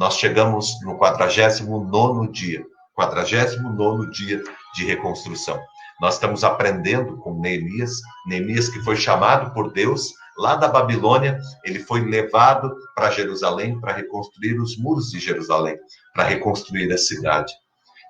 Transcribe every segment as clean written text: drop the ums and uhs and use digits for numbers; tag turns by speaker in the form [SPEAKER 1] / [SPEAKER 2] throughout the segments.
[SPEAKER 1] nós chegamos no 49º dia. 49º dia de reconstrução. Nós estamos aprendendo com Neemias que foi chamado por Deus lá da Babilônia, ele foi levado para Jerusalém para reconstruir os muros de Jerusalém, para reconstruir a cidade.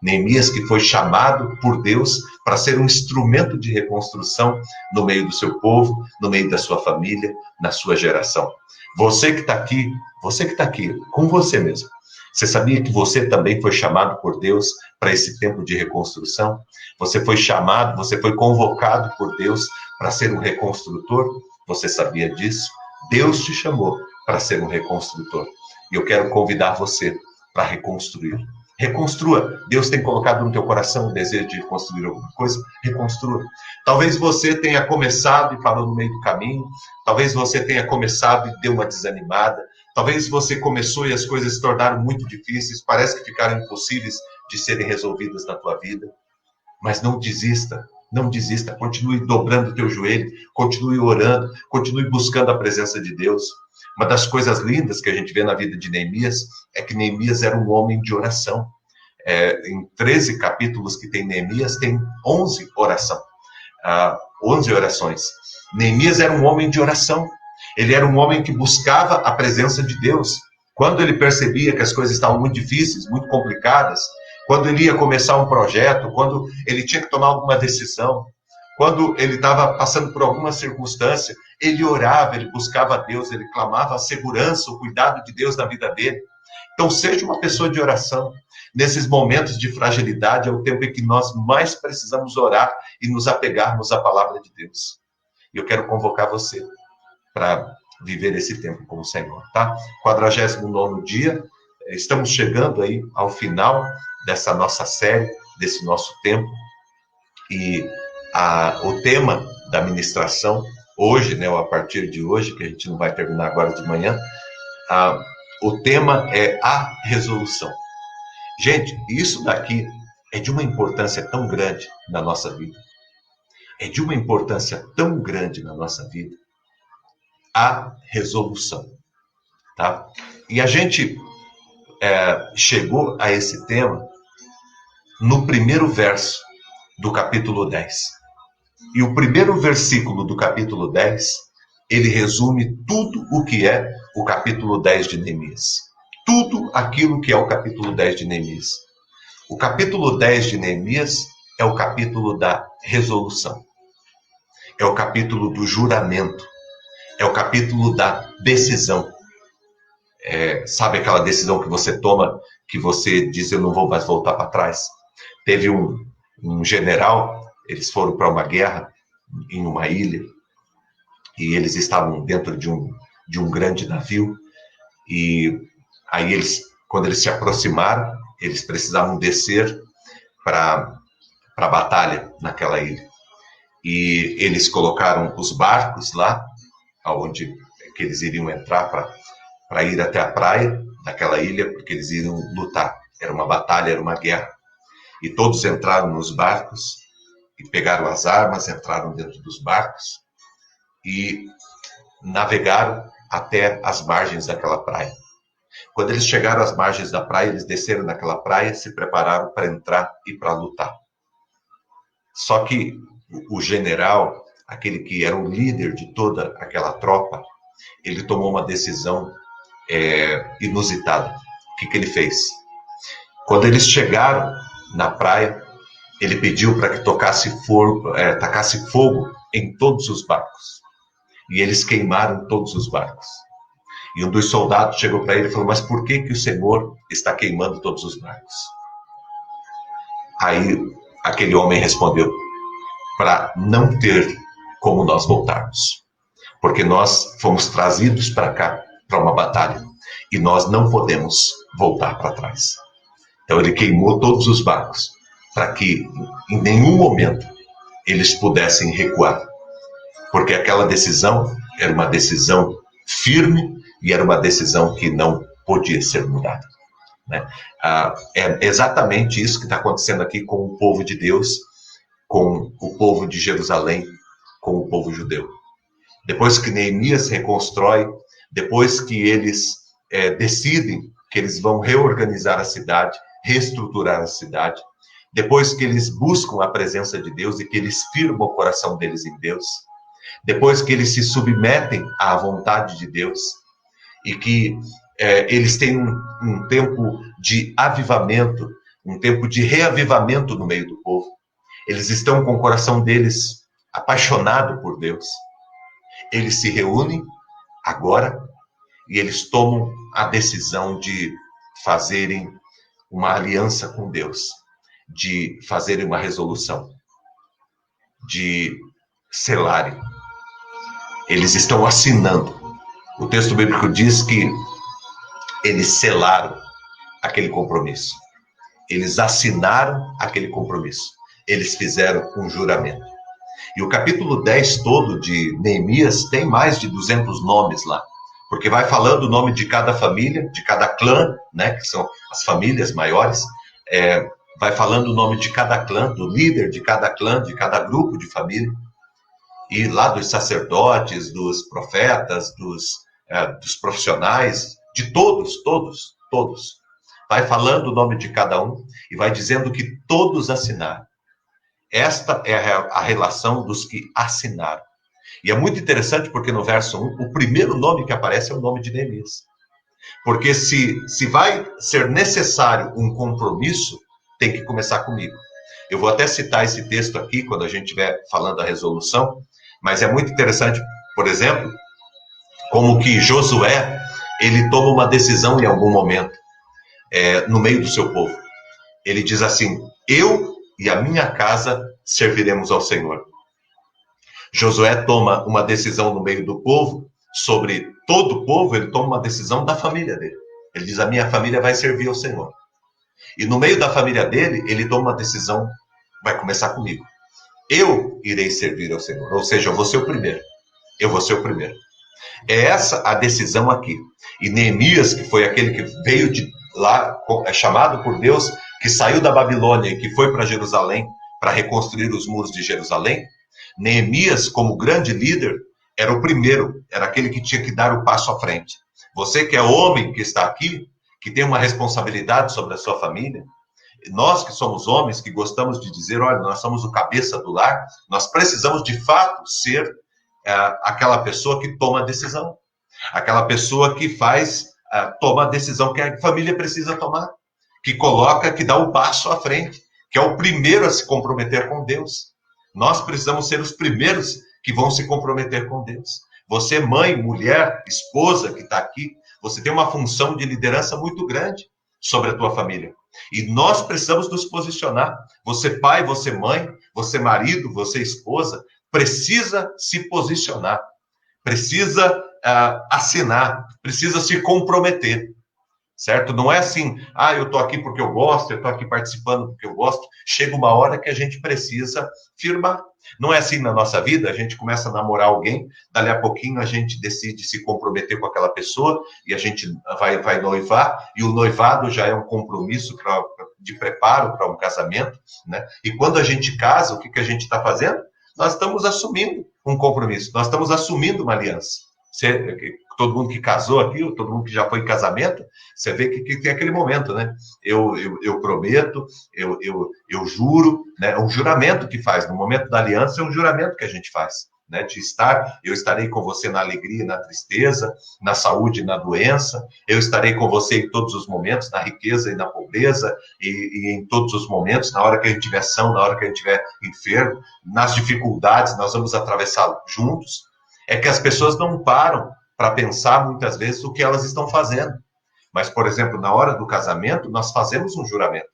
[SPEAKER 1] Neemias que foi chamado por Deus para ser um instrumento de reconstrução no meio do seu povo, no meio da sua família, na sua geração. Você que está aqui, com você mesmo. Você sabia que você também foi chamado por Deus para esse tempo de reconstrução? Você foi chamado, você foi convocado por Deus para ser um reconstrutor? Você sabia disso? Deus te chamou para ser um reconstrutor. E eu quero convidar você para reconstruir. Reconstrua. Deus tem colocado no teu coração o desejo de construir alguma coisa. Reconstrua. Talvez você tenha começado e parou no meio do caminho. Talvez você tenha começado e deu uma desanimada. Talvez você começou e as coisas se tornaram muito difíceis. Parece que ficaram impossíveis de serem resolvidas na tua vida. Mas não desista. Não desista. Continue dobrando o teu joelho. Continue orando. Continue buscando a presença de Deus. Uma das coisas lindas que a gente vê na vida de Neemias é que Neemias era um homem de oração. Em 13 capítulos que tem Neemias, tem 11 orações. Neemias era um homem de oração. Ele era um homem que buscava a presença de Deus. Quando ele percebia que as coisas estavam muito difíceis, muito complicadas, quando ele ia começar um projeto, quando ele tinha que tomar alguma decisão, quando ele estava passando por alguma circunstância, ele orava, ele buscava a Deus, ele clamava a segurança, o cuidado de Deus na vida dele. Então, seja uma pessoa de oração. Nesses momentos de fragilidade, é o tempo em que nós mais precisamos orar e nos apegarmos à palavra de Deus. E eu quero convocar você para viver esse tempo com o Senhor, tá? 49º dia, estamos chegando aí ao final dessa nossa série, desse nosso tempo. E o tema da ministração, hoje, né, ou a partir de hoje, que a gente não vai terminar agora de manhã, o tema é a resolução. Gente, isso daqui é de uma importância tão grande na nossa vida. É de uma importância tão grande na nossa vida. A resolução. Tá? E a gente chegou a esse tema no primeiro verso do capítulo 10. E o primeiro versículo do capítulo 10, ele resume tudo o que é o capítulo 10 de Neemias. Tudo aquilo que é o capítulo 10 de Neemias. O capítulo 10 de Neemias é o capítulo da resolução. É o capítulo do juramento. É o capítulo da decisão. Sabe aquela decisão que você toma, que você diz, eu não vou mais voltar para trás? Teve um general, eles foram para uma guerra em uma ilha, e eles estavam dentro de um grande navio, e aí quando eles se aproximaram, eles precisavam descer para a batalha naquela ilha. E eles colocaram os barcos lá, onde que eles iriam entrar para ir até a praia daquela ilha, porque eles iriam lutar. Era uma batalha, era uma guerra. E todos entraram nos barcos, e pegaram as armas, entraram dentro dos barcos, e navegaram até as margens daquela praia. Quando eles chegaram às margens da praia, eles desceram naquela praia, se prepararam para entrar e para lutar. Só que o general, aquele que era o líder de toda aquela tropa, ele tomou uma decisão inusitada. O que ele fez? Quando eles chegaram na praia, ele pediu para que tacasse fogo em todos os barcos. E eles queimaram todos os barcos. E um dos soldados chegou para ele e falou, mas por que o Senhor está queimando todos os barcos? Aí aquele homem respondeu, para não ter como nós voltarmos. Porque nós fomos trazidos para cá, para uma batalha, e nós não podemos voltar para trás. Então ele queimou todos os barcos, para que em nenhum momento eles pudessem recuar. Porque aquela decisão era uma decisão firme e era uma decisão que não podia ser mudada. Né? É exatamente isso que está acontecendo aqui com o povo de Deus, com o povo de Jerusalém, com o povo judeu. Depois que Neemias reconstrói, depois que eles decidem que eles vão reorganizar a cidade, reestruturar a cidade, depois que eles buscam a presença de Deus e que eles firmam o coração deles em Deus, depois que eles se submetem à vontade de Deus e que eles têm um tempo de avivamento, um tempo de reavivamento no meio do povo. Eles estão com o coração deles apaixonado por Deus. Eles se reúnem agora e eles tomam a decisão de fazerem uma aliança com Deus, de fazerem uma resolução, de selarem. Eles estão assinando. O texto bíblico diz que eles selaram aquele compromisso. Eles assinaram aquele compromisso. Eles fizeram um juramento. E o capítulo 10 todo de Neemias tem mais de 200 nomes lá. Porque vai falando o nome de cada família, de cada clã, né, que são as famílias maiores. Vai falando o nome de cada clã, do líder de cada clã, de cada grupo de família. E lá dos sacerdotes, dos profetas, dos profissionais, de todos. Vai falando o nome de cada um e vai dizendo que todos assinaram. Esta é a relação dos que assinaram. E é muito interessante porque no verso 1, o primeiro nome que aparece é o nome de Neemias. Porque se vai ser necessário um compromisso, tem que começar comigo. Eu vou até citar esse texto aqui quando a gente estiver falando da resolução, mas é muito interessante, por exemplo, como que Josué, ele toma uma decisão em algum momento, no meio do seu povo. Ele diz assim: eu e a minha casa serviremos ao Senhor. Josué toma uma decisão no meio do povo, sobre todo o povo, ele toma uma decisão da família dele. Ele diz: a minha família vai servir ao Senhor. E no meio da família dele, ele toma uma decisão, vai começar comigo. Eu irei servir ao Senhor, ou seja, eu vou ser o primeiro. Eu vou ser o primeiro. É essa a decisão aqui. E Neemias, que foi aquele que veio de lá, chamado por Deus, que saiu da Babilônia e que foi para Jerusalém, para reconstruir os muros de Jerusalém, Neemias, como grande líder, era o primeiro, era aquele que tinha que dar o passo à frente. Você que é homem, que está aqui, que tem uma responsabilidade sobre a sua família, nós que somos homens, que gostamos de dizer, olha, nós somos o cabeça do lar, nós precisamos de fato ser aquela pessoa que toma a decisão, aquela pessoa que toma a decisão que a família precisa tomar, que coloca, que dá o passo à frente, que é o primeiro a se comprometer com Deus. Nós precisamos ser os primeiros que vão se comprometer com Deus. Você, mãe, mulher, esposa que está aqui, você tem uma função de liderança muito grande sobre a tua família. E nós precisamos nos posicionar. Você pai, você mãe, você marido, você esposa, precisa se posicionar, precisa assinar, precisa se comprometer. Certo? Não é assim, eu estou aqui porque eu gosto, eu estou aqui participando porque eu gosto. Chega uma hora que a gente precisa firmar. Não é assim na nossa vida, a gente começa a namorar alguém, dali a pouquinho a gente decide se comprometer com aquela pessoa e a gente vai noivar, e o noivado já é um compromisso de preparo para um casamento, né? E quando a gente casa, o que a gente está fazendo? Nós estamos assumindo um compromisso, nós estamos assumindo uma aliança. Todo mundo que casou aqui, todo mundo que já foi em casamento, você vê que tem aquele momento, né? Eu prometo, eu juro, né? É um juramento que faz. No momento da aliança, é um juramento que a gente faz, né? Eu estarei com você na alegria e na tristeza, na saúde e na doença, eu estarei com você em todos os momentos, na riqueza e na pobreza, e em todos os momentos, na hora que a gente tiver são, na hora que a gente estiver enfermo, nas dificuldades, nós vamos atravessar juntos. É que as pessoas não param para pensar muitas vezes o que elas estão fazendo. Mas, por exemplo, na hora do casamento, nós fazemos um juramento.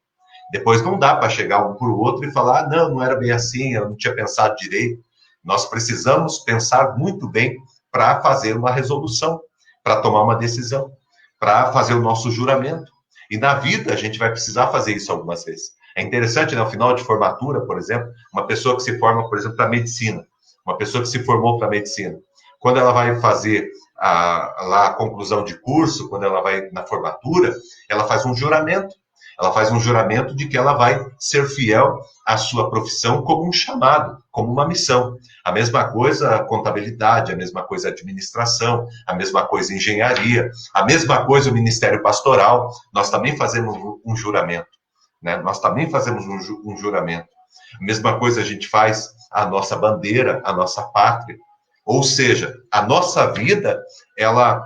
[SPEAKER 1] Depois não dá para chegar um para o outro e falar, não era bem assim, eu não tinha pensado direito. Nós precisamos pensar muito bem para fazer uma resolução, para tomar uma decisão, para fazer o nosso juramento. E na vida a gente vai precisar fazer isso algumas vezes. É interessante, né, no final de formatura, por exemplo, uma pessoa que se forma, por exemplo, para medicina, uma pessoa que se formou para medicina, quando ela vai fazer a conclusão de curso, quando ela vai na formatura, ela faz um juramento. Ela faz um juramento de que ela vai ser fiel à sua profissão como um chamado, como uma missão. A mesma coisa a contabilidade, a mesma coisa a administração, a mesma coisa a engenharia, a mesma coisa o ministério pastoral. Nós também fazemos um juramento, né? Nós também fazemos um juramento. A mesma coisa a gente faz a nossa bandeira, a nossa pátria. Ou seja, a nossa vida, ela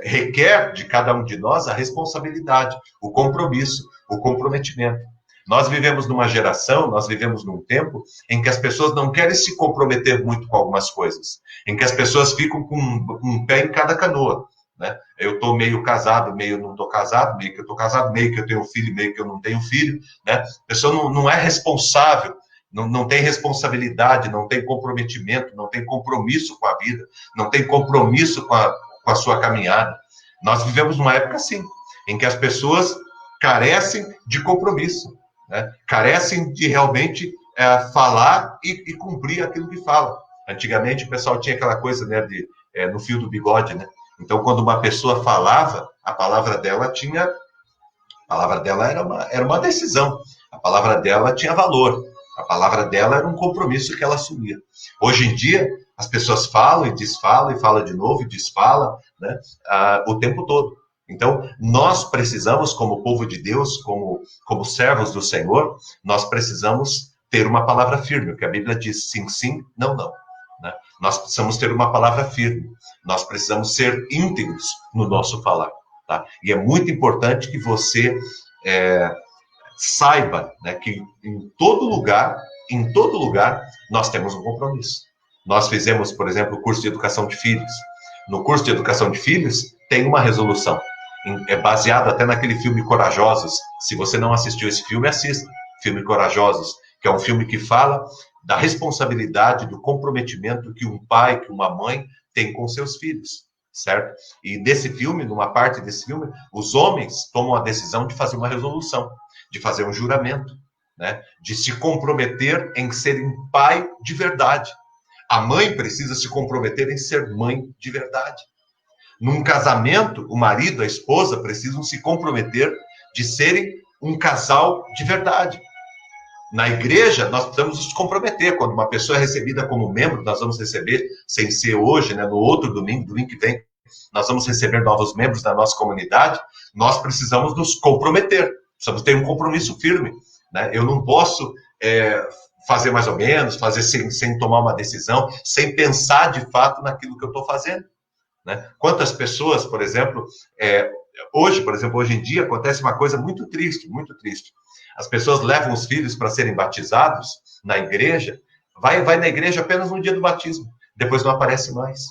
[SPEAKER 1] requer de cada um de nós a responsabilidade, o compromisso, o comprometimento. Nós vivemos numa geração, nós vivemos num tempo em que as pessoas não querem se comprometer muito com algumas coisas, em que as pessoas ficam com um pé em cada canoa, né? Eu estou meio casado, meio não estou casado, meio que eu estou casado, meio que eu tenho filho, meio que eu não tenho filho, né? A pessoa não é responsável, não tem responsabilidade, não tem comprometimento, não tem compromisso com a vida, não tem compromisso com a sua caminhada. Nós vivemos numa época assim, em que as pessoas carecem de compromisso, né? Carecem de realmente falar e cumprir aquilo que fala. Antigamente o pessoal tinha aquela coisa, né, no fio do bigode, né? Então, quando uma pessoa falava, a palavra dela era uma decisão, a palavra dela tinha valor, a palavra dela era um compromisso que ela assumia. Hoje em dia, as pessoas falam e desfalam, e falam de novo e desfalam, né, o tempo todo. Então, nós precisamos, como povo de Deus, como servos do Senhor, nós precisamos ter uma palavra firme, porque a Bíblia diz sim, sim, não, não. Né? Nós precisamos ter uma palavra firme, nós precisamos ser íntegros no nosso falar. Tá? E é muito importante que você saiba, né, que em todo lugar, nós temos um compromisso. Nós fizemos, por exemplo, o curso de educação de filhos. No curso de educação de filhos, tem uma resolução. É baseado até naquele filme Corajosos. Se você não assistiu esse filme, assista. Filme Corajosos, que é um filme que fala da responsabilidade, do comprometimento que um pai, que uma mãe tem com seus filhos, certo? E desse filme, numa parte desse filme, os homens tomam a decisão de fazer uma resolução, de fazer um juramento, né? De se comprometer em serem pai de verdade. A mãe precisa se comprometer em ser mãe de verdade. Num casamento, o marido, a esposa precisam se comprometer de serem um casal de verdade. Na igreja, nós precisamos nos comprometer. Quando uma pessoa é recebida como membro, nós vamos receber, sem ser hoje, né, no outro domingo que vem, nós vamos receber novos membros da nossa comunidade, nós precisamos nos comprometer. Precisamos ter um compromisso firme. Né? Eu não posso fazer mais ou menos, fazer sem tomar uma decisão, sem pensar de fato naquilo que eu estou fazendo. Né? Quantas pessoas, por exemplo, hoje em dia, acontece uma coisa muito triste, muito triste. As pessoas levam os filhos para serem batizados na igreja, vai na igreja apenas no dia do batismo, depois não aparece mais.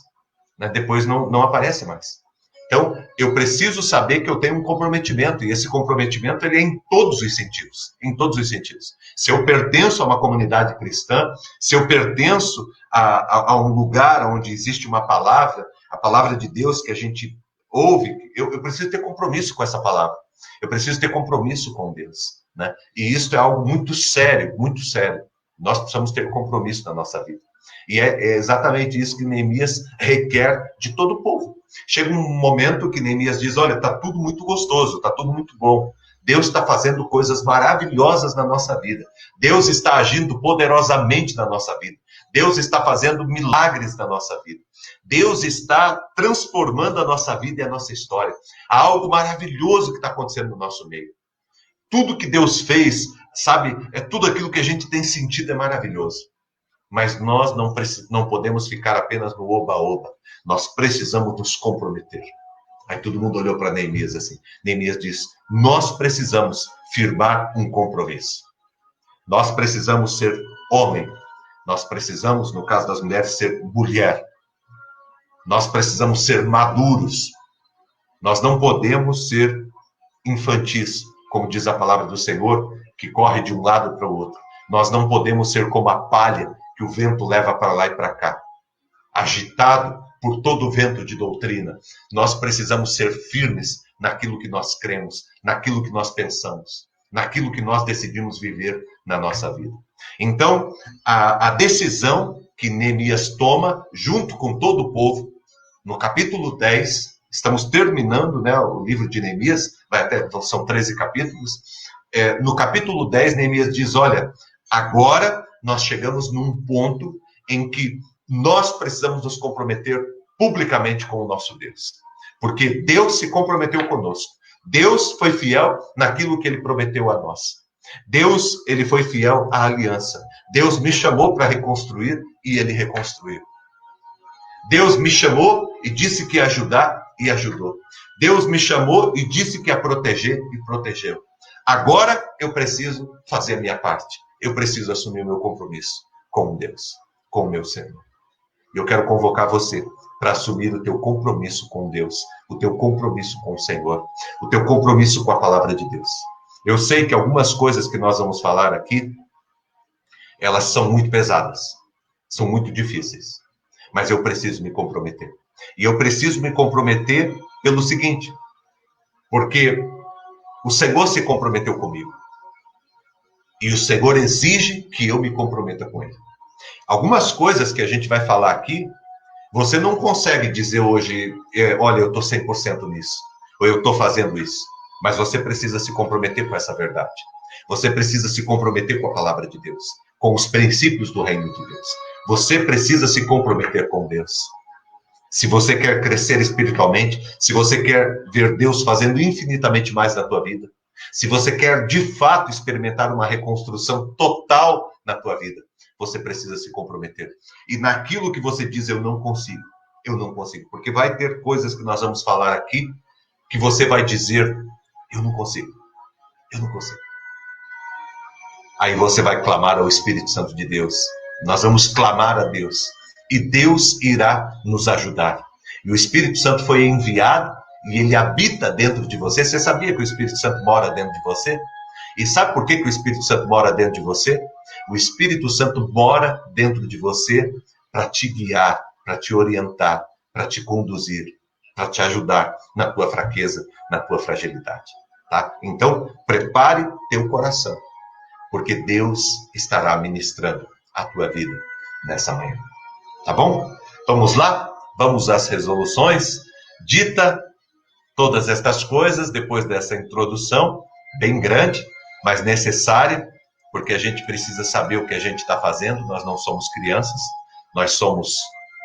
[SPEAKER 1] Né? Depois não aparece mais. Então, eu preciso saber que eu tenho um comprometimento, e esse comprometimento ele é em todos os sentidos, em todos os sentidos. Se eu pertenço a uma comunidade cristã, se eu pertenço a um lugar onde existe uma palavra, a palavra de Deus que a gente ouve, eu preciso ter compromisso com essa palavra. Eu preciso ter compromisso com Deus. Né? E isso é algo muito sério, muito sério. Nós precisamos ter compromisso na nossa vida. E é exatamente isso que Neemias requer de todo o povo. Chega um momento que Neemias diz, olha, está tudo muito gostoso, está tudo muito bom. Deus está fazendo coisas maravilhosas na nossa vida. Deus está agindo poderosamente na nossa vida. Deus está fazendo milagres na nossa vida. Deus está transformando a nossa vida e a nossa história. Há algo maravilhoso que está acontecendo no nosso meio. Tudo que Deus fez, sabe, tudo aquilo que a gente tem sentido é maravilhoso. Mas nós não podemos ficar apenas no oba-oba. Nós precisamos nos comprometer. Aí todo mundo olhou para Neemias assim. Neemias diz, nós precisamos firmar um compromisso. Nós precisamos ser homem. Nós precisamos, no caso das mulheres, ser mulher. Nós precisamos ser maduros. Nós não podemos ser infantis, como diz a palavra do Senhor, que corre de um lado para o outro. Nós não podemos ser como a palha que o vento leva para lá e para cá, agitado por todo o vento de doutrina. Nós precisamos ser firmes naquilo que nós cremos, naquilo que nós pensamos, naquilo que nós decidimos viver na nossa vida. Então, a decisão que Neemias toma, junto com todo o povo, no capítulo 10, estamos terminando, né, o livro de Neemias, são 13 capítulos. No capítulo 10, Neemias diz, olha, agora nós chegamos num ponto em que nós precisamos nos comprometer publicamente com o nosso Deus. Porque Deus se comprometeu conosco. Deus foi fiel naquilo que ele prometeu a nós. Deus, ele foi fiel à aliança. Deus me chamou para reconstruir e ele reconstruiu. Deus me chamou e disse que ia ajudar e ajudou. Deus me chamou e disse que ia proteger e protegeu. Agora eu preciso fazer a minha parte. Eu preciso assumir o meu compromisso com Deus, com o meu Senhor. Eu quero convocar você para assumir o teu compromisso com Deus, o teu compromisso com o Senhor, o teu compromisso com a palavra de Deus. Eu sei que algumas coisas que nós vamos falar aqui, elas são muito pesadas, são muito difíceis, mas eu preciso me comprometer. E eu preciso me comprometer pelo seguinte, porque o Senhor se comprometeu comigo. E o Senhor exige que eu me comprometa com Ele. Algumas coisas que a gente vai falar aqui, você não consegue dizer hoje, olha, eu estou 100% nisso, ou eu estou fazendo isso. Mas você precisa se comprometer com essa verdade. Você precisa se comprometer com a palavra de Deus, com os princípios do reino de Deus. Você precisa se comprometer com Deus. Se você quer crescer espiritualmente, se você quer ver Deus fazendo infinitamente mais na tua vida, se você quer de fato experimentar uma reconstrução total na tua vida, você precisa se comprometer. E naquilo que você diz, eu não consigo, porque vai ter coisas que nós vamos falar aqui, que você vai dizer, eu não consigo. Aí você vai clamar ao Espírito Santo de Deus. Nós vamos clamar a Deus. E Deus irá nos ajudar. E o Espírito Santo foi enviado e ele habita dentro de você. Você sabia que o Espírito Santo mora dentro de você? E sabe por que o Espírito Santo mora dentro de você? O Espírito Santo mora dentro de você para te guiar, para te orientar, para te conduzir, para te ajudar na tua fraqueza, na tua fragilidade. Tá? Então, prepare teu coração, porque Deus estará ministrando a tua vida nessa manhã. Tá bom? Vamos lá? Vamos às resoluções. Dita todas estas coisas, depois dessa introdução, bem grande, mas necessária, porque a gente precisa saber o que a gente está fazendo. Nós não somos crianças, nós somos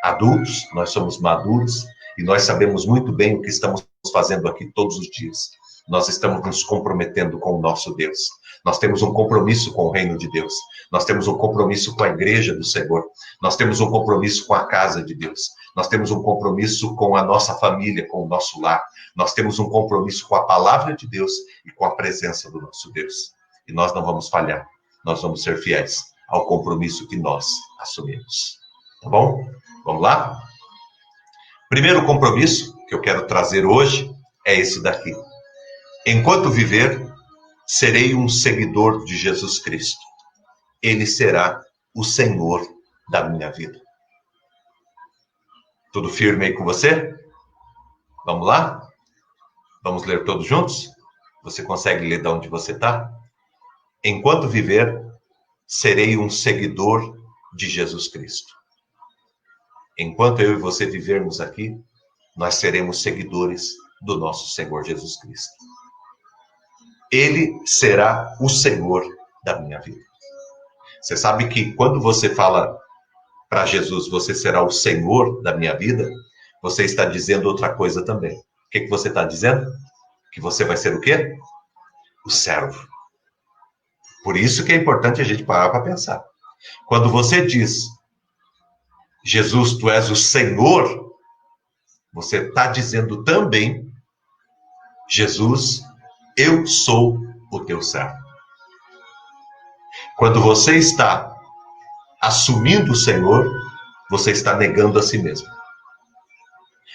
[SPEAKER 1] adultos, nós somos maduros, e nós sabemos muito bem o que estamos fazendo aqui todos os dias. Nós estamos nos comprometendo com o nosso Deus. Nós temos um compromisso com o reino de Deus. Nós temos um compromisso com a igreja do Senhor. Nós temos um compromisso com a casa de Deus. Nós temos um compromisso com a nossa família, com o nosso lar. Nós temos um compromisso com a palavra de Deus e com a presença do nosso Deus. E nós não vamos falhar. Nós vamos ser fiéis ao compromisso que nós assumimos. Tá bom? Vamos lá? Primeiro compromisso que eu quero trazer hoje é esse daqui. Enquanto viver, serei um seguidor de Jesus Cristo. Ele será o Senhor da minha vida. Tudo firme aí com você? Vamos lá? Vamos ler todos juntos? Você consegue ler de onde você está? Enquanto viver, serei um seguidor de Jesus Cristo. Enquanto eu e você vivermos aqui, nós seremos seguidores do nosso Senhor Jesus Cristo. Ele será o Senhor da minha vida. Você sabe que quando você fala para Jesus, você será o Senhor da minha vida, você está dizendo outra coisa também. O que você está dizendo? Que você vai ser o quê? O servo. Por isso que é importante a gente parar para pensar. Quando você diz, Jesus, tu és o Senhor, você está dizendo também, Jesus, eu sou o teu servo. Quando você está assumindo o Senhor, você está negando a si mesmo.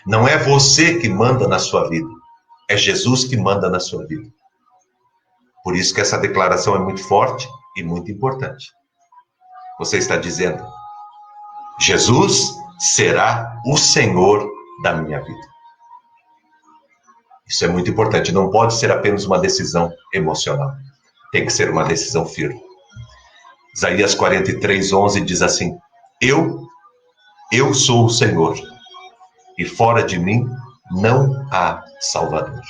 [SPEAKER 1] Não é você que manda na sua vida, é Jesus que manda na sua vida. Por isso que essa declaração é muito forte e muito importante. Você está dizendo, Jesus será o Senhor da minha vida. Isso é muito importante. Não pode ser apenas uma decisão emocional. Tem que ser uma decisão firme. Isaías 43:11 diz assim, Eu sou o Senhor, e fora de mim não há Salvador.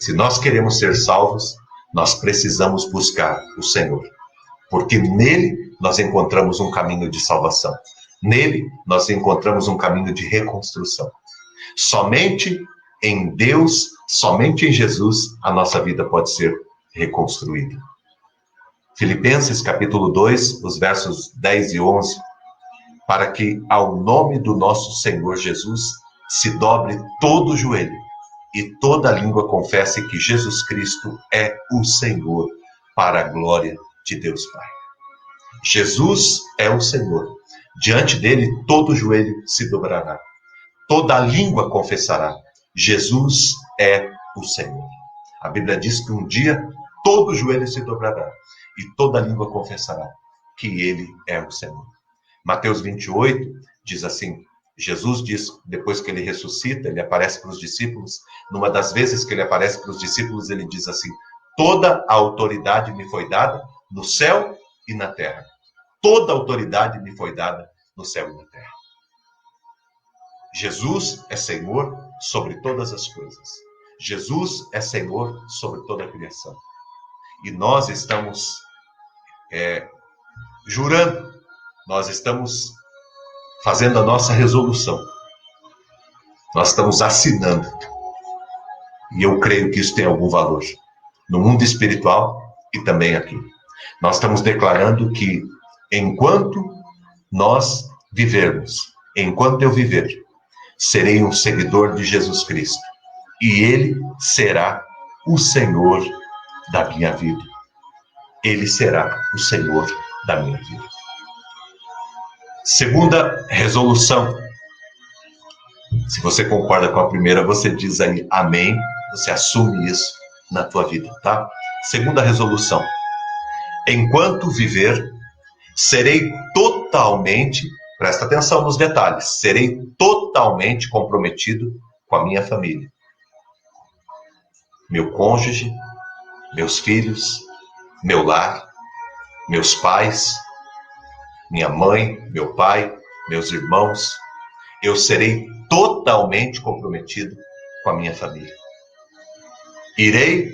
[SPEAKER 1] Se nós queremos ser salvos, nós precisamos buscar o Senhor, porque nele nós encontramos um caminho de salvação. Nele nós encontramos um caminho de reconstrução. Somente em Deus, somente em Jesus, a nossa vida pode ser reconstruída. Filipenses capítulo 2, os versos 10 e 11, para que ao nome do nosso Senhor Jesus se dobre todo o joelho e toda língua confesse que Jesus Cristo é o Senhor, para a glória de Deus Pai. Jesus é o Senhor. Diante dele, todo joelho se dobrará. Toda língua confessará. Jesus é o Senhor. A Bíblia diz que um dia todo joelho se dobrará e toda língua confessará que ele é o Senhor. Mateus 28 diz assim, Jesus diz, depois que ele ressuscita, ele aparece para os discípulos. Numa das vezes que ele aparece para os discípulos, ele diz assim, toda a autoridade me foi dada no céu e na terra. Toda a autoridade me foi dada no céu e na terra. Jesus é Senhor sobre todas as coisas. Jesus é Senhor sobre toda a criação. E nós estamos jurando, nós estamos fazendo a nossa resolução. Nós estamos assinando. E eu creio que isso tem algum valor. No mundo espiritual e também aqui. Nós estamos declarando que enquanto nós vivermos, enquanto eu viver, serei um seguidor de Jesus Cristo. E Ele será o Senhor da minha vida. Ele será o Senhor da minha vida. Segunda resolução. Se você concorda com a primeira, você diz aí amém. Você assume isso na tua vida, tá? Segunda resolução. Enquanto viver, serei totalmente, presta atenção nos detalhes, serei totalmente comprometido com a minha família. Meu cônjuge, meus filhos, meu lar, meus pais, minha mãe, meu pai, meus irmãos. Eu serei totalmente comprometido com a minha família. Irei,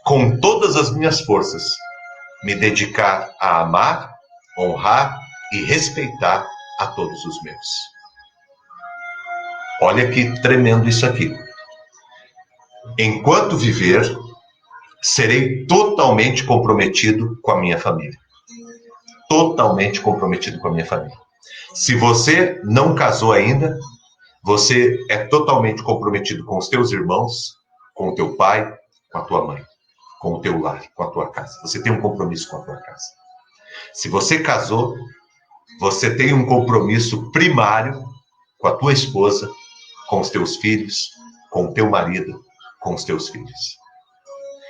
[SPEAKER 1] com todas as minhas forças, me dedicar a amar, honrar e respeitar a todos os meus. Olha que tremendo isso aqui. Enquanto viver, serei totalmente comprometido com a minha família. Totalmente comprometido com a minha família. Se você não casou ainda, você é totalmente comprometido com os teus irmãos, com o teu pai, com a tua mãe, com o teu lar, com a tua casa. Você tem um compromisso com a tua casa. Se você casou, você tem um compromisso primário com a tua esposa, com os teus filhos, com o teu marido, com os teus filhos.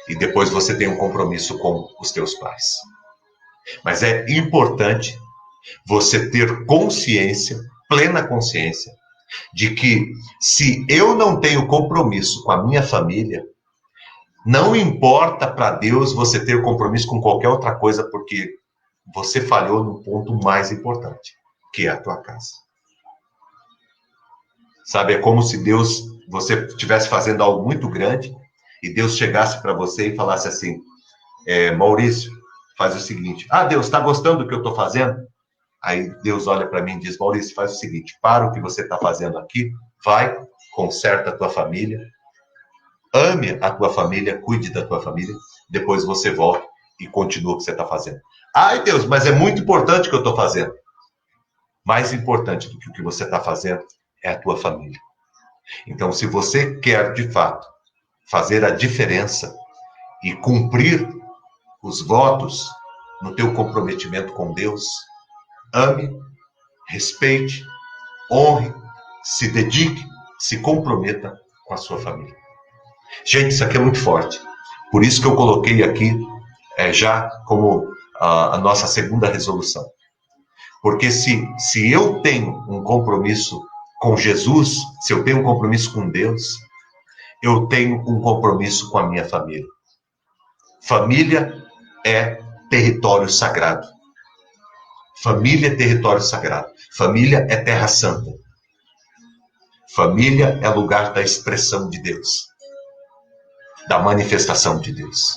[SPEAKER 1] E depois você tem um compromisso com os teus pais. Mas é importante você ter consciência, plena consciência, de que se eu não tenho compromisso com a minha família, não importa para Deus você ter compromisso com qualquer outra coisa, porque você falhou no ponto mais importante, que é a tua casa. Sabe, é como se Deus, você estivesse fazendo algo muito grande, e Deus chegasse para você e falasse assim, Maurício, faz o seguinte, Deus, está gostando do que eu estou fazendo? Aí Deus olha para mim e diz, Maurício, faz o seguinte, para o que você está fazendo aqui, vai, conserta a tua família, ame a tua família, cuide da tua família, depois você volta e continua o que você está fazendo. Ai, Deus, mas é muito importante o que eu estou fazendo. Mais importante do que o que você está fazendo é a tua família. Então, se você quer, de fato, fazer a diferença e cumprir os votos no teu comprometimento com Deus, ame, respeite, honre, se dedique, se comprometa com a sua família. Gente, isso aqui é muito forte. Por isso que eu coloquei aqui já como a nossa segunda resolução. Porque se eu tenho um compromisso com Jesus, se eu tenho um compromisso com Deus, eu tenho um compromisso com a minha família. Família é território sagrado. Família é território sagrado. Família é terra santa. Família é lugar da expressão de Deus, da manifestação de Deus.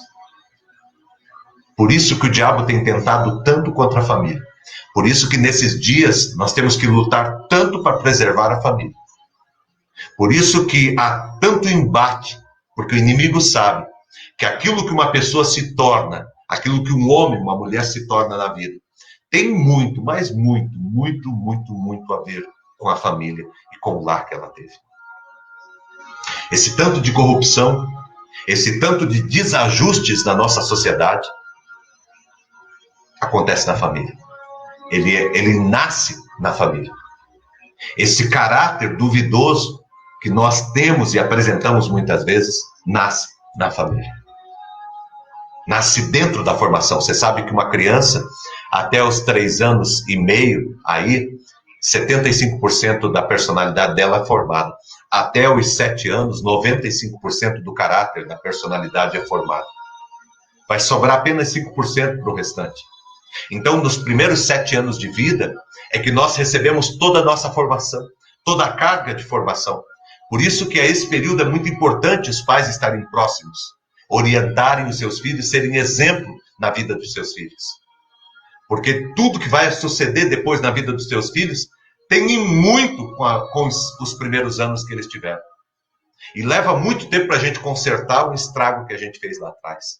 [SPEAKER 1] Por isso que o diabo tem tentado tanto contra a família. Por isso que nesses dias nós temos que lutar tanto para preservar a família. Por isso que há tanto embate, porque o inimigo sabe que aquilo que uma pessoa se torna, aquilo que um homem, uma mulher se torna na vida, tem muito, mas muito, muito, muito, muito a ver com a família e com o lar que ela teve. Esse tanto de corrupção, esse tanto de desajustes na nossa sociedade, acontece na família. Ele nasce na família. Esse caráter duvidoso que nós temos e apresentamos muitas vezes, nasce na família. Nasce dentro da formação. Você sabe que uma criança, até os 3 anos e meio, aí, 75% da personalidade dela é formada. Até os 7 anos, 95% do caráter da personalidade é formado. Vai sobrar apenas 5% para o restante. Então, nos primeiros 7 anos de vida, é que nós recebemos toda a nossa formação, toda a carga de formação. Por isso que a esse período é muito importante os pais estarem próximos, orientarem os seus filhos, serem exemplo na vida dos seus filhos. Porque tudo que vai suceder depois na vida dos seus filhos tem muito com os primeiros anos que eles tiveram. E leva muito tempo para a gente consertar o estrago que a gente fez lá atrás.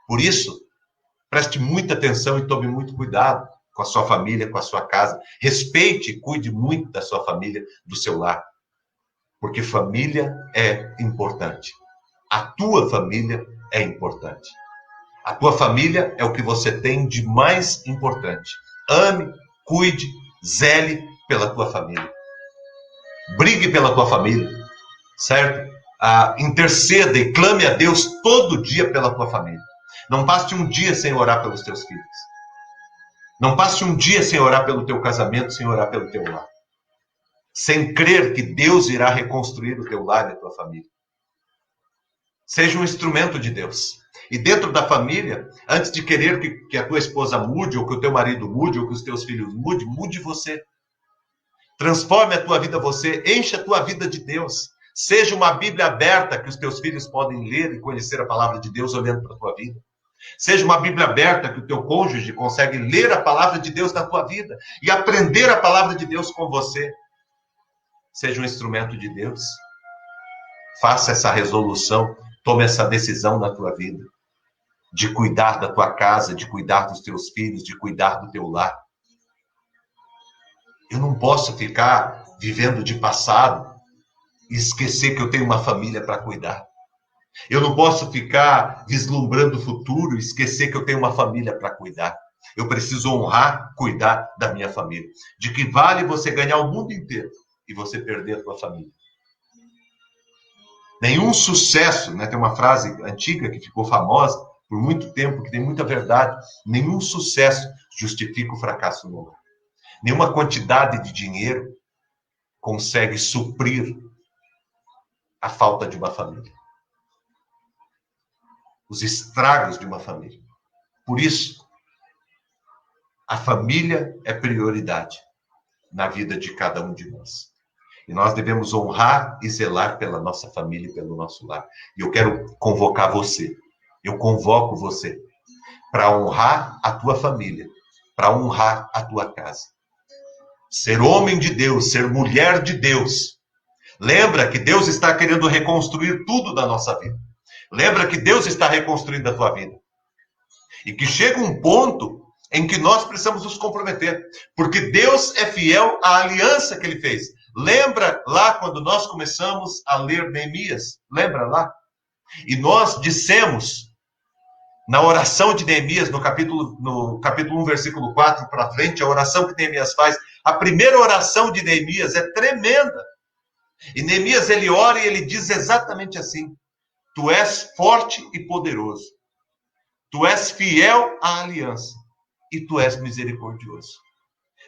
[SPEAKER 1] Por isso, preste muita atenção e tome muito cuidado com a sua família, com a sua casa. Respeite e cuide muito da sua família, do seu lar. Porque família é importante. A tua família é importante. A tua família é o que você tem de mais importante. Ame, cuide, zele pela tua família. Brigue pela tua família, certo? Interceda e clame a Deus todo dia pela tua família. Não passe um dia sem orar pelos teus filhos. Não passe um dia sem orar pelo teu casamento, sem orar pelo teu lar. Sem crer que Deus irá reconstruir o teu lar e a tua família. Seja um instrumento de Deus. E dentro da família, antes de querer que a tua esposa mude, ou que o teu marido mude, ou que os teus filhos mudem, mude você. Transforme a tua vida você, encha a tua vida de Deus. Seja uma Bíblia aberta que os teus filhos podem ler e conhecer a palavra de Deus olhando para a tua vida. Seja uma Bíblia aberta que o teu cônjuge consegue ler a palavra de Deus na tua vida e aprender a palavra de Deus com você. Seja um instrumento de Deus. Faça essa resolução, tome essa decisão na tua vida, de cuidar da tua casa, de cuidar dos teus filhos, de cuidar do teu lar. Eu não posso ficar vivendo de passado e esquecer que eu tenho uma família para cuidar. Eu não posso ficar vislumbrando o futuro e esquecer que eu tenho uma família para cuidar. Eu preciso honrar, cuidar da minha família. De que vale você ganhar o mundo inteiro e você perder a tua família? Nenhum sucesso, né? Tem uma frase antiga que ficou famosa por muito tempo, que tem muita verdade. Nenhum sucesso justifica o fracasso no lar. Nenhuma quantidade de dinheiro consegue suprir a falta de uma família. Os estragos de uma família. Por isso, a família é prioridade na vida de cada um de nós. E nós devemos honrar e zelar pela nossa família e pelo nosso lar. E eu quero convocar você. Eu convoco você para honrar a tua família, para honrar a tua casa. Ser homem de Deus, ser mulher de Deus. Lembra que Deus está querendo reconstruir tudo da nossa vida. Lembra que Deus está reconstruindo a tua vida. E que chega um ponto em que nós precisamos nos comprometer. Porque Deus é fiel à aliança que Ele fez. Lembra lá quando nós começamos a ler Neemias? Lembra lá? E nós dissemos, na oração de Neemias, no capítulo 1, versículo 4 para frente, a oração que Neemias faz, a primeira oração de Neemias é tremenda. E Neemias, ele ora e ele diz exatamente assim: Tu és forte e poderoso. Tu és fiel à aliança. E tu és misericordioso.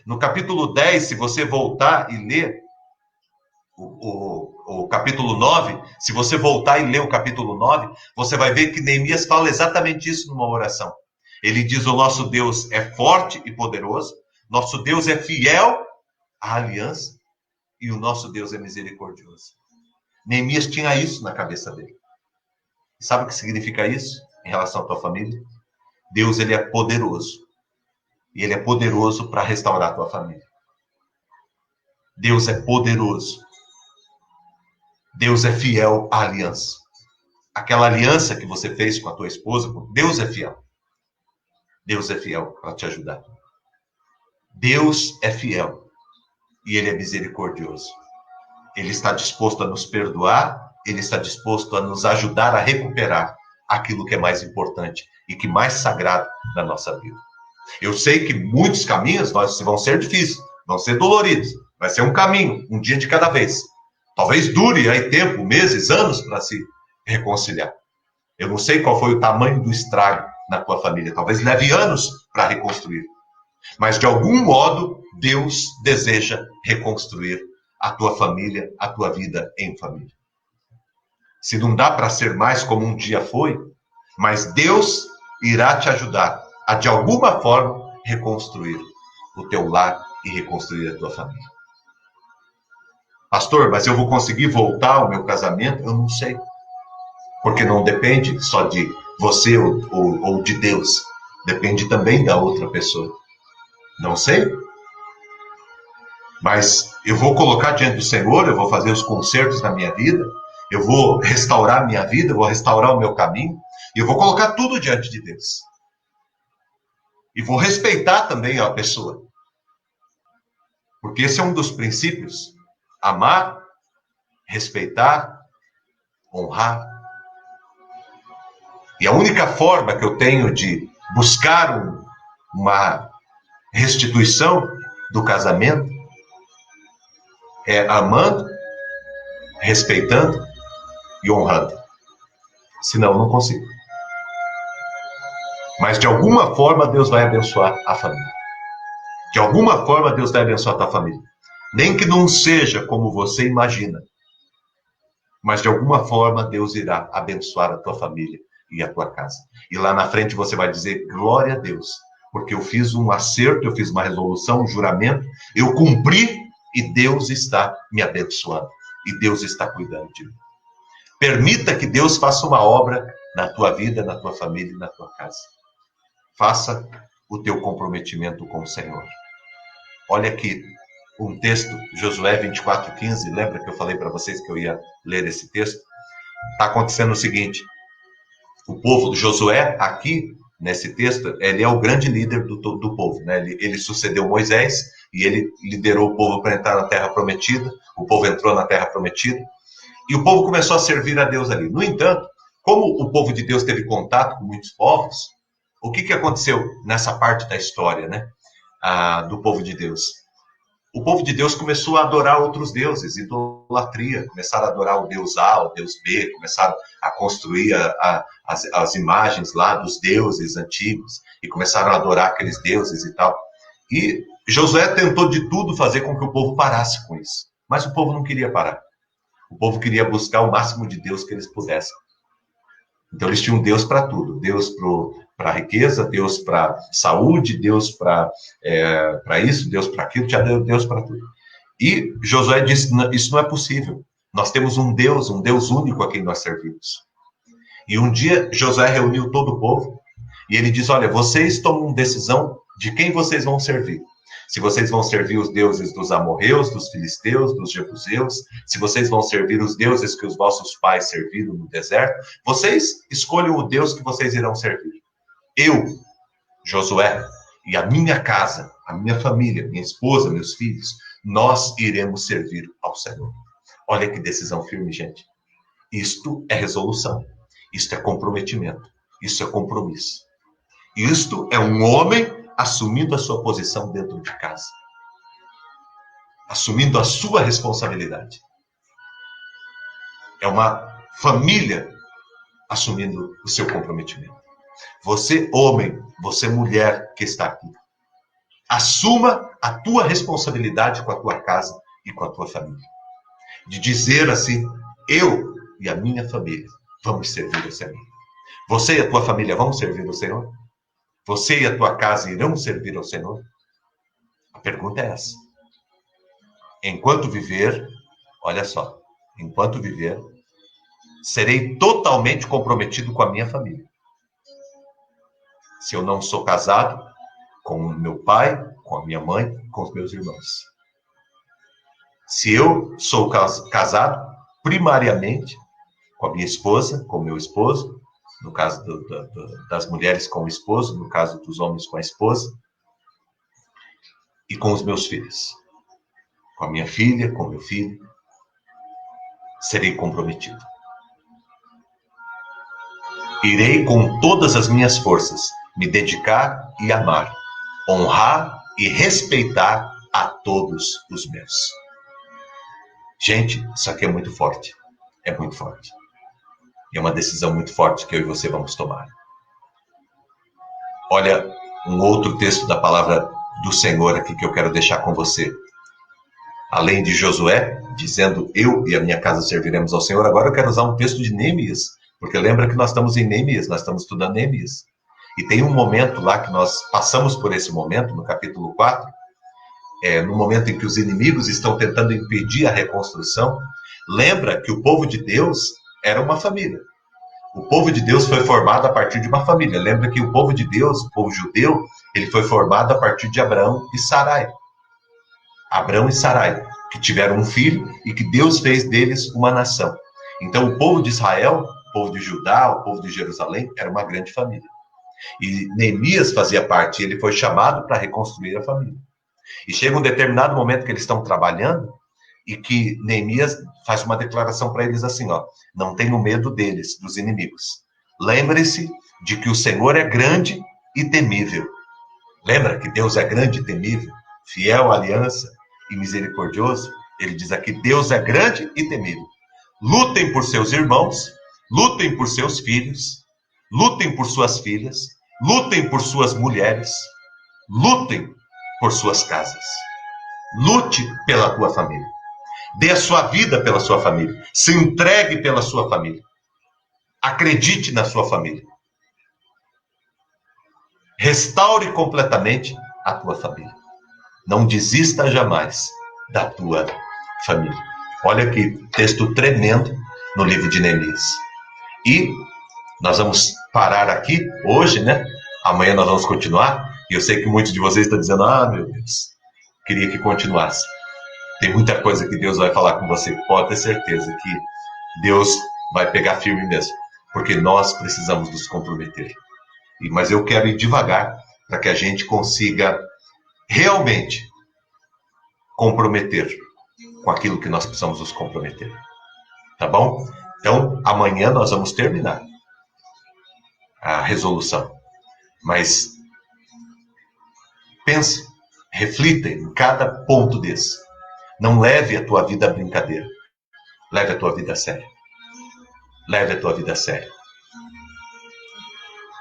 [SPEAKER 1] No capítulo 10, se você voltar e ler o capítulo 9, se você voltar e ler o capítulo 9, você vai ver que Neemias fala exatamente isso numa oração. Ele diz: o nosso Deus é forte e poderoso, nosso Deus é fiel à aliança, e o nosso Deus é misericordioso. Neemias tinha isso na cabeça dele. Sabe o que significa isso em relação à tua família? Deus, ele é poderoso. E ele é poderoso para restaurar a tua família. Deus é poderoso. Deus é fiel à aliança. Aquela aliança que você fez com a tua esposa, Deus é fiel. Deus é fiel para te ajudar. Deus é fiel. E ele é misericordioso. Ele está disposto a nos perdoar, ele está disposto a nos ajudar a recuperar aquilo que é mais importante e que mais sagrado na nossa vida. Eu sei que muitos caminhos vão ser difíceis, vão ser doloridos, vai ser um caminho, um dia de cada vez. Talvez dure aí tempo, meses, anos para se reconciliar. Eu não sei qual foi o tamanho do estrago na tua família, talvez leve anos para reconstruir. Mas de algum modo, Deus deseja reconstruir a tua família, a tua vida em família. Se não dá para ser mais como um dia foi, mas Deus irá te ajudar a, de alguma forma, reconstruir o teu lar e reconstruir a tua família. Pastor, mas eu vou conseguir voltar ao meu casamento? Eu não sei. Porque não depende só de você ou de Deus. Depende também da outra pessoa. Não sei. Mas eu vou colocar diante do Senhor, eu vou fazer os concertos na minha vida, eu vou restaurar a minha vida, eu vou restaurar o meu caminho, e eu vou colocar tudo diante de Deus. E vou respeitar também a pessoa. Porque esse é um dos princípios. Amar, respeitar, honrar. E a única forma que eu tenho de buscar uma restituição do casamento é amando, respeitando e honrando. Senão eu não consigo. Mas de alguma forma Deus vai abençoar a família. De alguma forma Deus vai abençoar a tua família. Nem que não seja como você imagina. Mas de alguma forma Deus irá abençoar a tua família e a tua casa. E lá na frente você vai dizer, glória a Deus. Porque eu fiz um acerto, eu fiz uma resolução, um juramento, eu cumpri e Deus está me abençoando. E Deus está cuidando de mim. Permita que Deus faça uma obra na tua vida, na tua família e na tua casa. Faça o teu comprometimento com o Senhor. Olha aqui um texto, Josué 24:15. Lembra que eu falei para vocês que eu ia ler esse texto? Está acontecendo o seguinte. O povo de Josué, aqui, nesse texto, ele é o grande líder do povo. Né? Ele sucedeu Moisés e ele liderou o povo para entrar na Terra Prometida. O povo entrou na Terra Prometida. E o povo começou a servir a Deus ali. No entanto, como o povo de Deus teve contato com muitos povos, o que aconteceu nessa parte da história, né? Do povo de Deus? O povo de Deus começou a adorar outros deuses, idolatria. Começaram a adorar o Deus A, o Deus B, começaram a construir as imagens lá dos deuses antigos e começaram a adorar aqueles deuses e tal. E Josué tentou de tudo fazer com que o povo parasse com isso. Mas o povo não queria parar. O povo queria buscar o máximo de Deus que eles pudessem. Então eles tinham Deus para tudo. Deus para a riqueza, Deus para saúde, Deus para isso, Deus para aquilo, tinha Deus para tudo. E Josué disse, isso não é possível. Nós temos um Deus único a quem nós servimos. E um dia Josué reuniu todo o povo e ele diz, olha, vocês tomam decisão de quem vocês vão servir. Se vocês vão servir os deuses dos amorreus, dos filisteus, dos jebuseus, se vocês vão servir os deuses que os vossos pais serviram no deserto, vocês escolham o Deus que vocês irão servir. Eu, Josué, e a minha casa, a minha família, minha esposa, meus filhos, nós iremos servir ao Senhor. Olha que decisão firme, gente. Isto é resolução. Isto é comprometimento. Isso é compromisso. Isto é um homem assumindo a sua posição dentro de casa. Assumindo a sua responsabilidade. É uma família assumindo o seu comprometimento. Você, homem, você, mulher que está aqui, assuma a tua responsabilidade com a tua casa e com a tua família. De dizer assim, eu e a minha família vamos servir ao Senhor. Você e a tua família vão servir ao Senhor? Você e a tua casa irão servir ao Senhor? A pergunta é essa. enquanto viver, olha só, enquanto viver, serei totalmente comprometido com a minha família. Se eu não sou casado, com o meu pai, com a minha mãe, com os meus irmãos. Se eu sou casado, primariamente, com a minha esposa, com o meu esposo, no caso das mulheres com o esposo, no caso dos homens com a esposa, e com os meus filhos. Com a minha filha, com o meu filho, serei comprometido. Irei com todas as minhas forças me dedicar e amar, honrar e respeitar a todos os meus. Gente, isso aqui é muito forte. É muito forte. E é uma decisão muito forte que eu e você vamos tomar. Olha, um outro texto da palavra do Senhor aqui que eu quero deixar com você. Além de Josué, dizendo, eu e a minha casa serviremos ao Senhor, agora eu quero usar um texto de Neemias, porque lembra que nós estamos em Neemias, nós estamos estudando Neemias. E tem um momento lá que nós passamos por esse momento, no capítulo 4, no momento em que os inimigos estão tentando impedir a reconstrução. Lembra que o povo de Deus era uma família. O povo de Deus foi formado a partir de uma família. Lembra que o povo de Deus, o povo judeu, ele foi formado a partir de Abraão e Sarai. Abraão e Sarai, que tiveram um filho e que Deus fez deles uma nação. Então, o povo de Israel, o povo de Judá, o povo de Jerusalém, era uma grande família. E Neemias fazia parte, ele foi chamado para reconstruir a família. E chega um determinado momento que eles estão trabalhando e que Neemias faz uma declaração para eles assim, ó, não tenham medo deles, dos inimigos. Lembre-se de que o Senhor é grande e temível. Lembra que Deus é grande e temível, fiel à aliança e misericordioso? Ele diz aqui, Deus é grande e temível. Lutem por seus irmãos, lutem por seus filhos, lutem por suas filhas, lutem por suas mulheres, lutem por suas casas. Lute pela tua família. Dê a sua vida pela sua família. Se entregue pela sua família. Acredite na sua família. Restaure completamente a tua família. Não desista jamais da tua família. Olha que texto tremendo no livro de Neemias. E nós vamos parar aqui hoje, né? Amanhã nós vamos continuar. E eu sei que muitos de vocês estão dizendo, meu Deus, queria que continuasse. Tem muita coisa que Deus vai falar com você. Pode ter certeza que Deus vai pegar firme mesmo. Porque nós precisamos nos comprometer. Mas eu quero ir devagar para que a gente consiga realmente comprometer com aquilo que nós precisamos nos comprometer. Tá bom? Então, amanhã nós vamos terminar a resolução. Mas pense, reflita em cada ponto desse. Não leve a tua vida a brincadeira. Leve a tua vida a sério. Leve a tua vida a sério.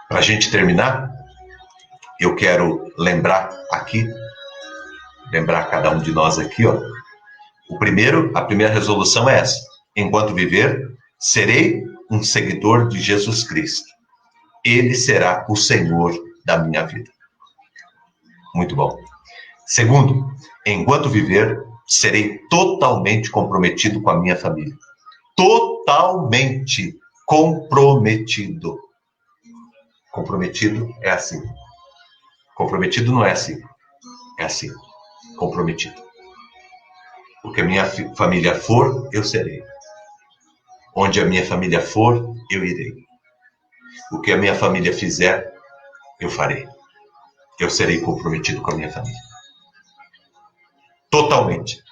[SPEAKER 1] Para a gente terminar, eu quero lembrar cada um de nós aqui, ó. A primeira resolução é essa. Enquanto viver, serei um seguidor de Jesus Cristo. Ele será o Senhor da minha vida. Muito bom. Segundo, enquanto viver, serei totalmente comprometido com a minha família. Totalmente comprometido. Comprometido é assim. Comprometido não é assim. É assim. Comprometido. O que a minha família for, eu serei. Onde a minha família for, eu irei. O que a minha família fizer, eu farei. Eu serei comprometido com a minha família. Totalmente.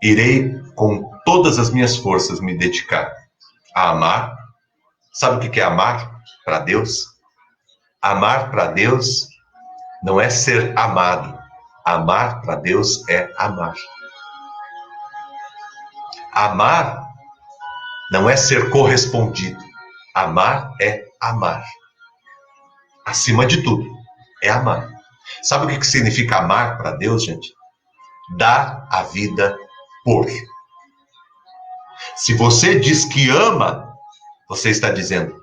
[SPEAKER 1] Irei com todas as minhas forças me dedicar a amar. Sabe o que é amar para Deus? Amar para Deus não é ser amado. Amar para Deus é amar. Amar não é ser correspondido. Amar é amar. Acima de tudo, é amar. Sabe o que significa amar para Deus, gente? Dar a vida por. Se você diz que ama, você está dizendo,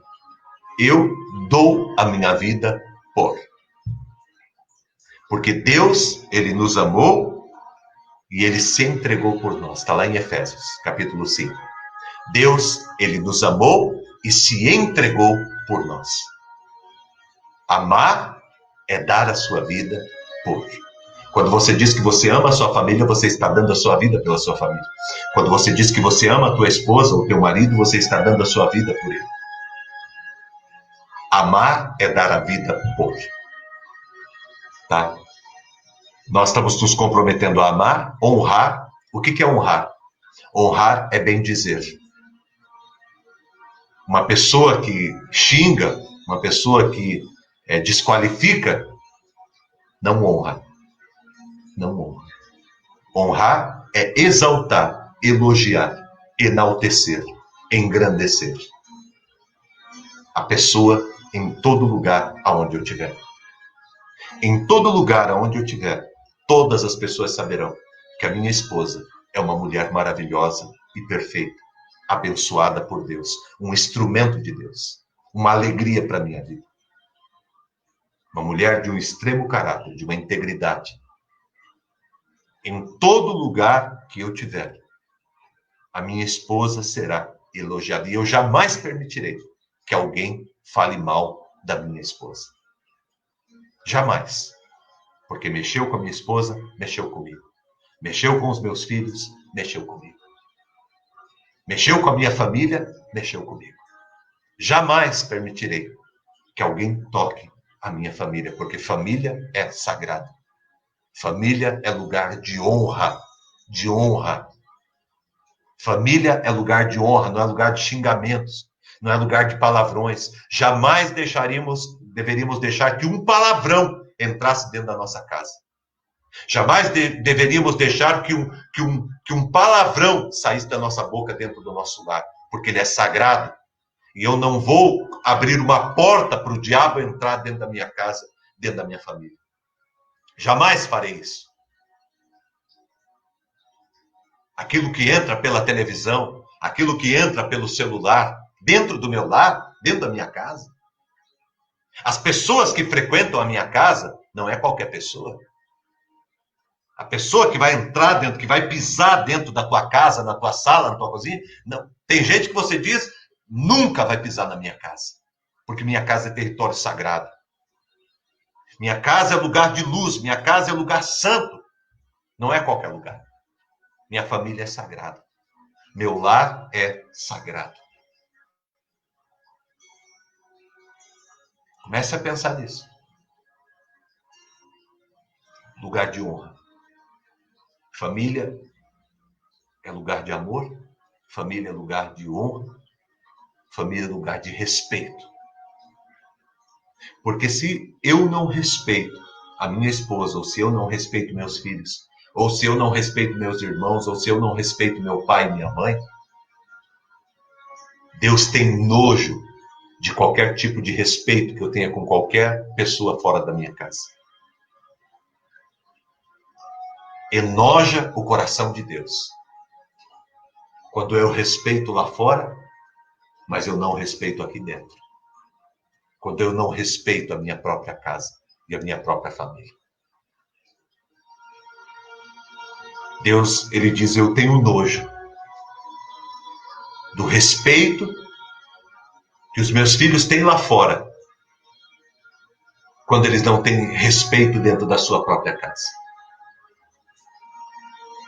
[SPEAKER 1] eu dou a minha vida por. Porque Deus, Ele nos amou E ele se entregou por nós. Está lá em Efésios, capítulo 5. Deus, ele nos amou e se entregou por nós. Amar é dar a sua vida por. Quando você diz que você ama a sua família, você está dando a sua vida pela sua família. Quando você diz que você ama a tua esposa ou teu marido, você está dando a sua vida por ele. Amar é dar a vida por. Tá? Nós estamos nos comprometendo a amar, honrar. O que é honrar? Honrar é bem dizer. Uma pessoa que xinga, uma pessoa que desqualifica, não honra. Não honra. Honrar é exaltar, elogiar, enaltecer, engrandecer a pessoa em todo lugar aonde eu estiver. Em todo lugar aonde eu estiver, todas as pessoas saberão que a minha esposa é uma mulher maravilhosa e perfeita, abençoada por Deus, um instrumento de Deus, uma alegria para a minha vida. Uma mulher de um extremo caráter, de uma integridade. Em todo lugar que eu tiver, a minha esposa será elogiada. E eu jamais permitirei que alguém fale mal da minha esposa. Jamais. Porque mexeu com a minha esposa, mexeu comigo. Mexeu com os meus filhos, mexeu comigo. Mexeu com a minha família, mexeu comigo. Jamais permitirei que alguém toque a minha família, porque família é sagrada. Família é lugar de honra, de honra. Família é lugar de honra, não é lugar de xingamentos, não é lugar de palavrões. Jamais deveríamos deixar que um palavrão entrasse dentro da nossa casa. Jamais deveríamos deixar que um palavrão saísse da nossa boca dentro do nosso lar, porque ele é sagrado. E eu não vou abrir uma porta para o diabo entrar dentro da minha casa, dentro da minha família. Jamais farei isso. Aquilo que entra pela televisão, aquilo que entra pelo celular, dentro do meu lar, dentro da minha casa. As pessoas que frequentam a minha casa, não é qualquer pessoa. A pessoa que vai entrar dentro, que vai pisar dentro da tua casa, na tua sala, na tua cozinha, não. Tem gente que você diz, nunca vai pisar na minha casa. Porque minha casa é território sagrado. Minha casa é lugar de luz, minha casa é lugar santo. Não é qualquer lugar. Minha família é sagrada. Meu lar é sagrado. Comece a pensar nisso. Lugar de honra. Família é lugar de amor. Família é lugar de honra. Família é lugar de respeito. Porque se eu não respeito a minha esposa, ou se eu não respeito meus filhos, ou se eu não respeito meus irmãos, ou se eu não respeito meu pai e minha mãe, Deus tem nojo de qualquer tipo de respeito que eu tenha com qualquer pessoa fora da minha casa. Enoja o coração de Deus quando eu respeito lá fora, mas eu não respeito aqui dentro. Quando eu não respeito a minha própria casa e a minha própria família. Deus, ele diz, eu tenho nojo do respeito que os meus filhos têm lá fora, quando eles não têm respeito dentro da sua própria casa.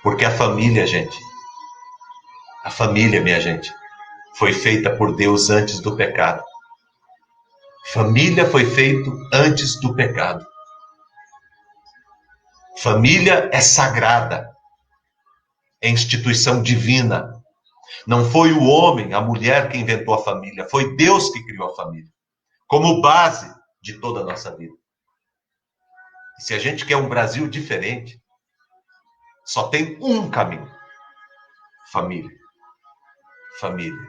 [SPEAKER 1] Porque a família, gente, a família, minha gente, foi feita por Deus antes do pecado. Família foi feito antes do pecado. Família é sagrada. É instituição divina. Não foi o homem, a mulher que inventou a família. Foi Deus que criou a família. Como base de toda a nossa vida. E se a gente quer um Brasil diferente, só tem um caminho. Família. Família.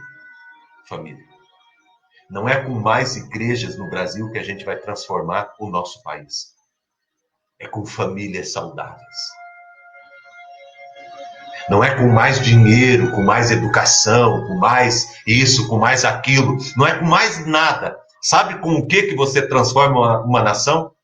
[SPEAKER 1] Família. Não é com mais igrejas no Brasil que a gente vai transformar o nosso país. É com famílias saudáveis. Não é com mais dinheiro, com mais educação, com mais isso, com mais aquilo. Não é com mais nada. Sabe com o que você transforma uma nação?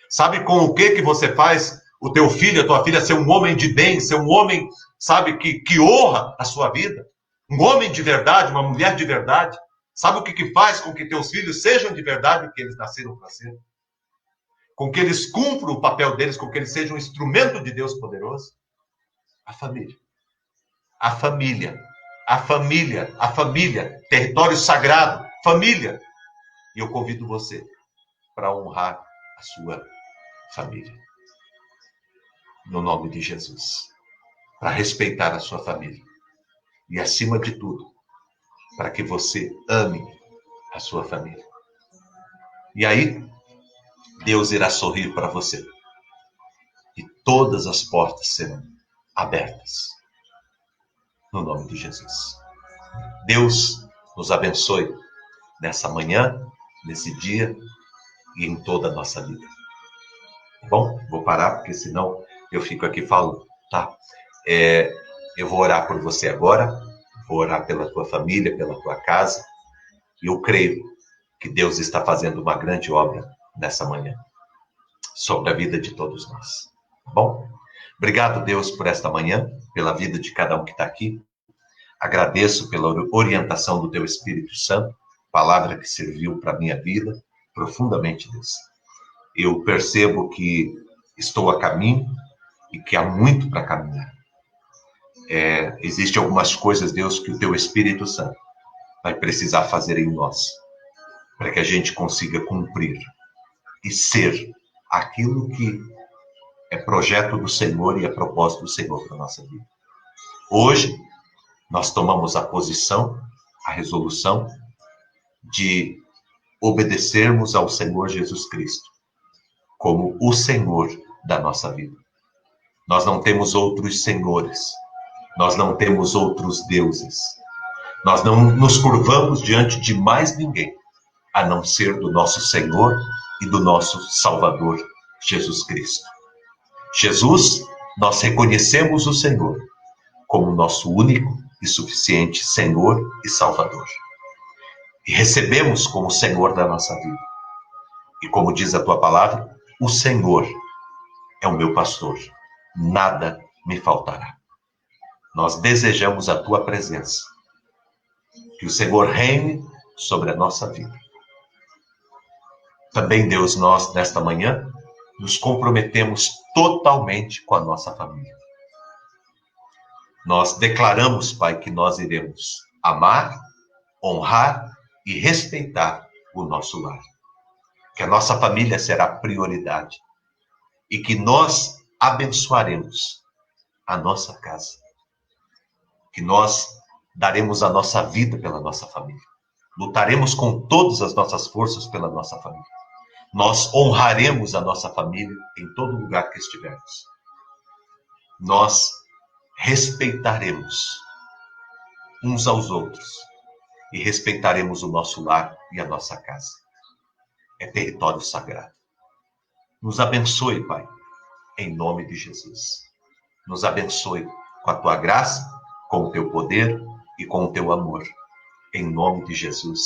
[SPEAKER 1] Sabe com o que você faz o teu filho, a tua filha ser um homem de bem, ser um homem, sabe, que honra a sua vida. Um homem de verdade, uma mulher de verdade. Sabe o que faz com que teus filhos sejam de verdade o que eles nasceram para ser? Com que eles cumpram o papel deles, com que eles sejam um instrumento de Deus poderoso? A família. A família. A família. A família. Território sagrado. Família. E eu convido você para honrar a sua família. No nome de Jesus. Para respeitar a sua família. E, acima de tudo, para que você ame a sua família. E aí, Deus irá sorrir para você. E todas as portas serão abertas. No nome de Jesus. Deus nos abençoe nessa manhã, nesse dia e em toda a nossa vida. Tá bom? Vou parar, porque senão eu fico aqui falando, tá? Eu vou orar por você agora, vou orar pela tua família, pela tua casa, e eu creio que Deus está fazendo uma grande obra nessa manhã, sobre a vida de todos nós. Tá bom? Obrigado, Deus, por esta manhã, pela vida de cada um que está aqui. Agradeço pela orientação do teu Espírito Santo, palavra que serviu para a minha vida profundamente, Deus. Eu percebo que estou a caminho e que há muito para caminhar. Existem algumas coisas, Deus, que o teu Espírito Santo vai precisar fazer em nós, para que a gente consiga cumprir e ser aquilo que é projeto do Senhor e é propósito do Senhor para a nossa vida. Hoje, nós tomamos a posição, a resolução de obedecermos ao Senhor Jesus Cristo como o Senhor da nossa vida. Nós não temos outros senhores, nós não temos outros deuses, nós não nos curvamos diante de mais ninguém, a não ser do nosso Senhor e do nosso Salvador, Jesus Cristo. Jesus, nós reconhecemos o Senhor como nosso único e suficiente Senhor e Salvador. E recebemos como Senhor da nossa vida. E como diz a tua palavra, o Senhor é o meu pastor, nada me faltará. Nós desejamos a tua presença, que o Senhor reine sobre a nossa vida. Também, Deus, nós, nesta manhã, nos comprometemos totalmente com a nossa família. Nós declaramos, Pai, que nós iremos amar, honrar e respeitar o nosso lar. Que a nossa família será prioridade e que nós abençoaremos a nossa casa. Que nós daremos a nossa vida pela nossa família. Lutaremos com todas as nossas forças pela nossa família. Nós honraremos a nossa família em todo lugar que estivermos. Nós respeitaremos uns aos outros e respeitaremos o nosso lar e a nossa casa. É território sagrado. Nos abençoe, Pai, em nome de Jesus. Nos abençoe com a tua graça, com o teu poder e com o teu amor. Em nome de Jesus.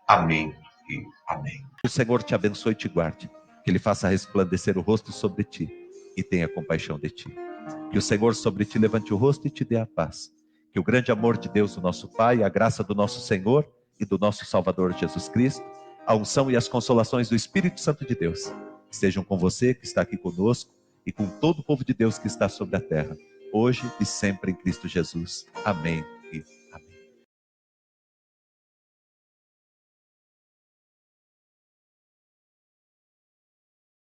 [SPEAKER 1] Amém e amém.
[SPEAKER 2] O Senhor te abençoe e te guarde. Que Ele faça resplandecer o rosto sobre ti e tenha compaixão de ti. Que o Senhor sobre ti levante o rosto e te dê a paz. Que o grande amor de Deus, o nosso Pai, a graça do nosso Senhor e do nosso Salvador Jesus Cristo, a unção e as consolações do Espírito Santo de Deus estejam com você que está aqui conosco e com todo o povo de Deus que está sobre a terra, hoje e sempre em Cristo Jesus. Amém e